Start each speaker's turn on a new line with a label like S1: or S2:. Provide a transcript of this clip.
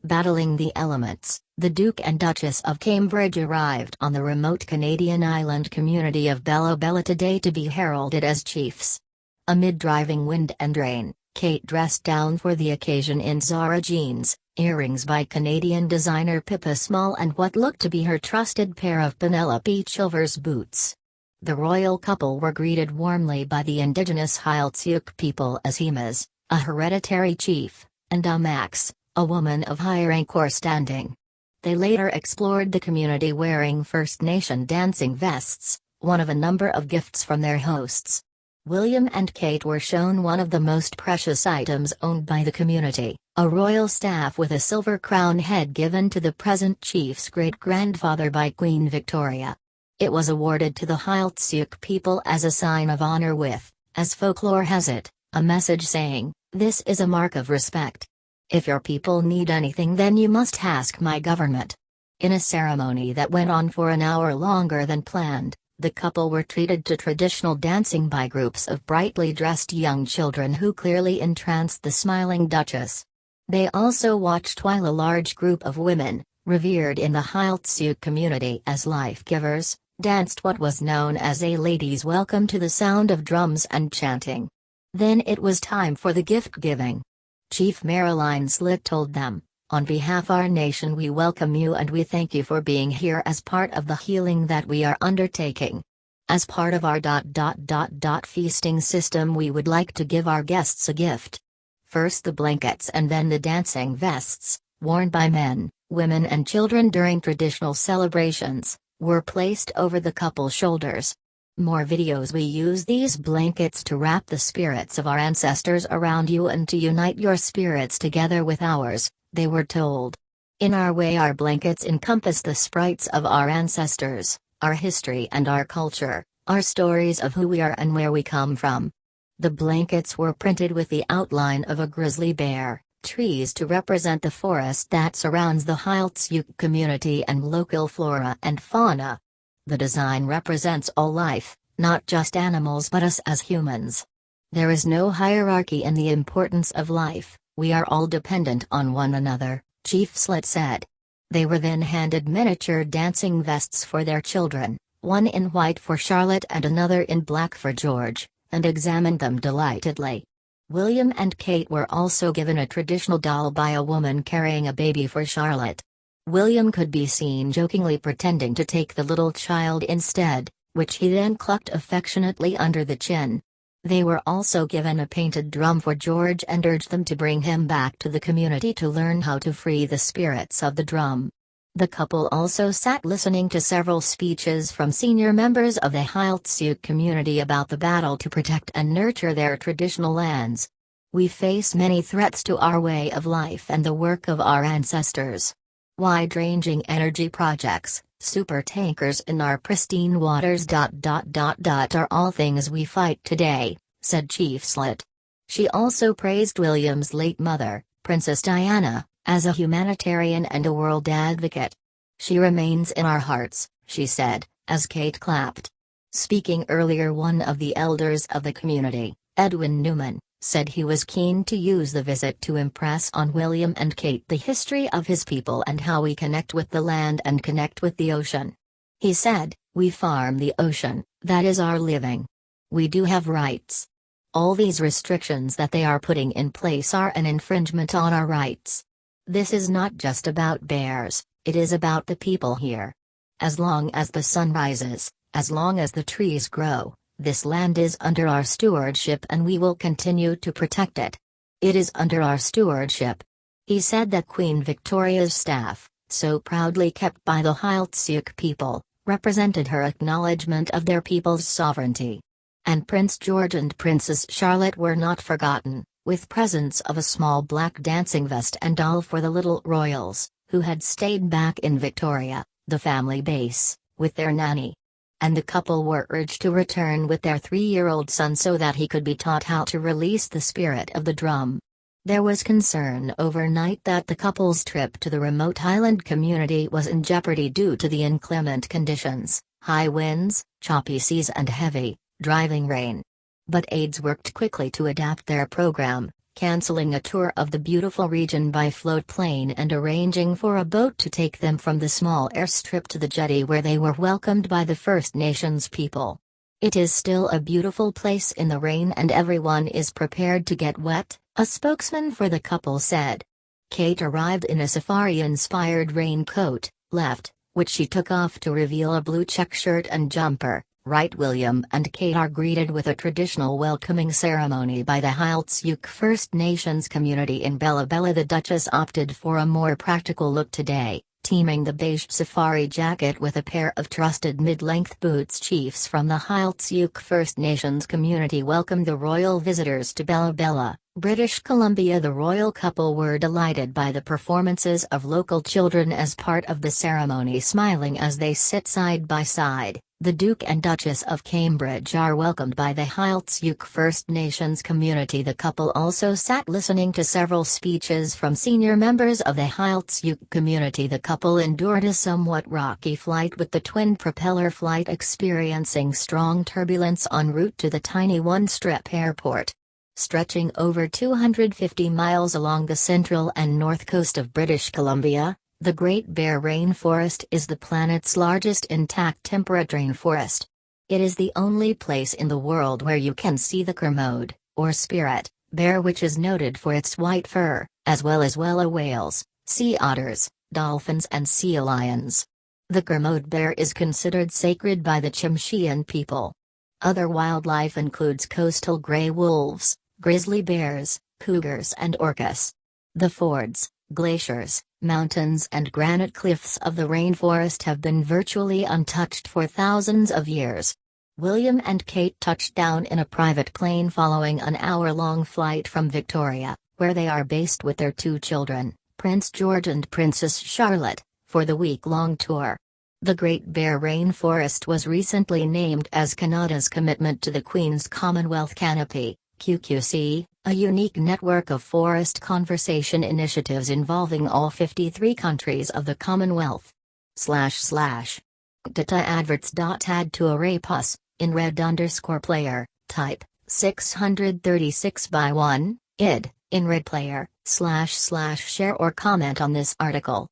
S1: Battling the elements, the Duke and Duchess of Cambridge arrived on the remote Canadian island community of Bella Bella today to be heralded as chiefs. Amid driving wind and rain, Kate dressed down for the occasion in Zara jeans, earrings by Canadian designer Pippa Small and what looked to be her trusted pair of Penelope Chilvers boots. The royal couple were greeted warmly by the indigenous Heiltsuk people as Himas, a hereditary chief, and Max, a woman of high rank or standing. They later explored the community wearing First Nation dancing vests, one of a number of gifts from their hosts. William and Kate were shown one of the most precious items owned by the community, a royal staff with a silver crown head given to the present chief's great-grandfather by Queen Victoria. It was awarded to the Heiltsuk people as a sign of honor with, as folklore has it, a message saying, "This is a mark of respect. If your people need anything then you must ask my government." In a ceremony that went on for an hour longer than planned, the couple were treated to traditional dancing by groups of brightly dressed young children who clearly entranced the smiling Duchess. They also watched while a large group of women, revered in the Heiltsuk community as life-givers, danced what was known as a ladies' welcome to the sound of drums and chanting. Then it was time for the gift-giving. Chief Marilyn Slitt told them, "On behalf of our nation we welcome you and we thank you for being here as part of the healing that we are undertaking. As part of our feasting system we would like to give our guests a gift. First the blankets and then the dancing vests, worn by men, women and children during traditional celebrations, were placed over the couple's shoulders. More videos. We use these blankets to wrap the spirits of our ancestors around you and to unite your spirits together with ours," they were told. "In our way our blankets encompass the sprites of our ancestors, our history and our culture, our stories of who we are and where we come from." The blankets were printed with the outline of a grizzly bear, trees to represent the forest that surrounds the Heiltsuk community and local flora and fauna. The design represents all life, not just animals but us as humans. "There is no hierarchy in the importance of life, we are all dependent on one another," Chief Slitt said. They were then handed miniature dancing vests for their children, one in white for Charlotte and another in black for George, and examined them delightedly. William and Kate were also given a traditional doll by a woman carrying a baby for Charlotte. William could be seen jokingly pretending to take the little child instead, which he then clucked affectionately under the chin. They were also given a painted drum for George and urged them to bring him back to the community to learn how to free the spirits of the drum. The couple also sat listening to several speeches from senior members of the Heiltsuk community about the battle to protect and nurture their traditional lands. "We face many threats to our way of life and the work of our ancestors. Wide-ranging energy projects, super tankers in our pristine waters. Are all things we fight today," said Chief Slitt. She also praised William's late mother, Princess Diana, as a humanitarian and a world advocate. "She remains in our hearts," she said, as Kate clapped. Speaking earlier, one of the elders of the community, Edwin Newman, said he was keen to use the visit to impress on William and Kate the history of his people and how we connect with the land and connect with the ocean. He said, "We farm the ocean, that is our living. We do have rights. All these restrictions that they are putting in place are an infringement on our rights. This is not just about bears, it is about the people here. As long as the sun rises, as long as the trees grow, this land is under our stewardship and we will continue to protect it. It is under our stewardship." He said that Queen Victoria's staff, so proudly kept by the Heiltsuk people, represented her acknowledgement of their people's sovereignty. And Prince George and Princess Charlotte were not forgotten, with presents of a small black dancing vest and doll for the little royals, who had stayed back in Victoria, the family base, with their nanny. And the couple were urged to return with their 3-year-old son so that he could be taught how to release the spirit of the drum. There was concern overnight that the couple's trip to the remote island community was in jeopardy due to the inclement conditions, high winds, choppy seas and heavy, driving rain. But aides worked quickly to adapt their program, canceling a tour of the beautiful region by float plane and arranging for a boat to take them from the small airstrip to the jetty where they were welcomed by the First Nations people. "It is still a beautiful place in the rain and everyone is prepared to get wet," a spokesman for the couple said. Kate arrived in a safari-inspired raincoat, left, which she took off to reveal a blue check shirt and jumper. Right. William and Kate are greeted with a traditional welcoming ceremony by the Heiltsuk First Nations community in Bella Bella. The Duchess opted for a more practical look today, teaming the beige safari jacket with a pair of trusted mid-length boots. Chiefs from the Heiltsuk First Nations community welcomed the royal visitors to Bella Bella, British Columbia. The royal couple were delighted by the performances of local children as part of the ceremony, smiling as they sit side by side. The Duke and Duchess of Cambridge are welcomed by the Heiltsuk First Nations community. The couple also sat listening to several speeches from senior members of the Heiltsuk community. The couple endured a somewhat rocky flight with the twin propeller flight, experiencing strong turbulence en route to the tiny one-strip airport. Stretching over 250 miles along the central and north coast of British Columbia, the Great Bear Rainforest is the planet's largest intact temperate rainforest. It is the only place in the world where you can see the Kermode, or spirit, bear, which is noted for its white fur, as well as wella whales, sea otters, dolphins and sea lions. The Kermode bear is considered sacred by the Tsimshian people. Other wildlife includes coastal gray wolves, grizzly bears, cougars and orcas. The fjords, glaciers, mountains and granite cliffs of the rainforest have been virtually untouched for thousands of years. William and Kate touched down in a private plane following an hour-long flight from Victoria, where they are based with their two children, Prince George and Princess Charlotte, for the week-long tour. The Great Bear Rainforest was recently named as Canada's commitment to the Queen's Commonwealth Canopy, QQC, a unique network of forest conservation initiatives involving all 53 countries of the Commonwealth. Data adverts. Add to array pus, in red_player, type, 636 by 1, id, in red player, // share or comment on this article.